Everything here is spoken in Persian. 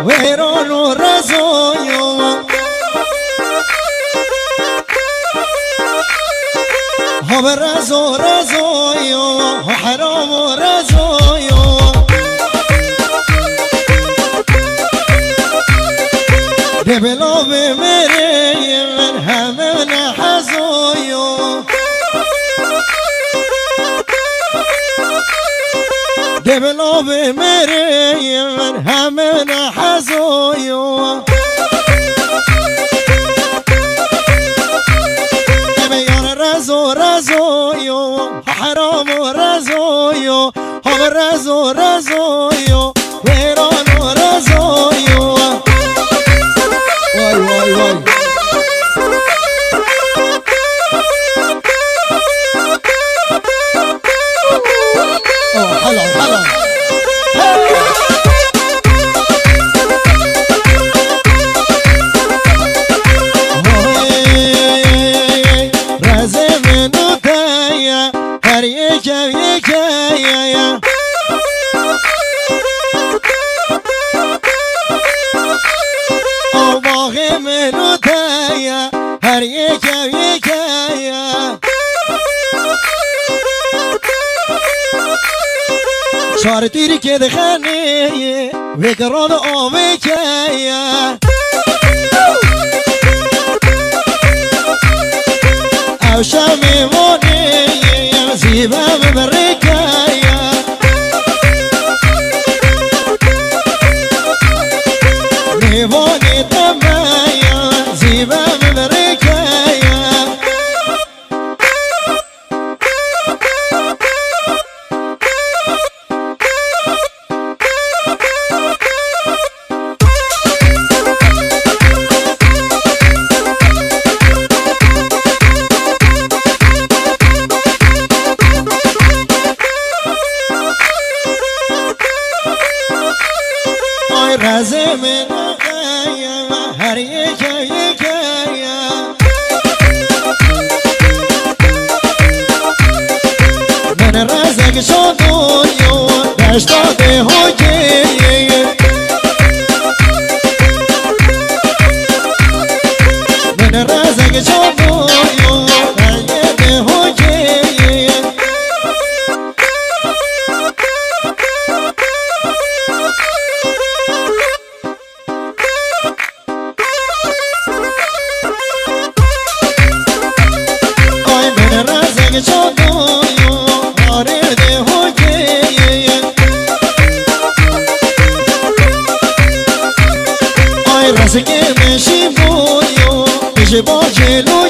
ویران و رضایا هم رضا رضایا حرام و رضایا به بلا به مره من همه نحزایا ده بلا به مره من همه نحزایا بیان رضا رضایا حرام و رضایا هم رضا رضایا ویران و رضایا وای وای وای حلال حلال چار تیری که دخنه وگران آوه که او شمیمانه زیبم برکه میوانی دمه زیبم برکه رازم نقایم هر یکی من رازق شدونیو دشتاده هوکی من رازق شدونیو دشتاده هوکی رزق مشی بویو بجه با جلو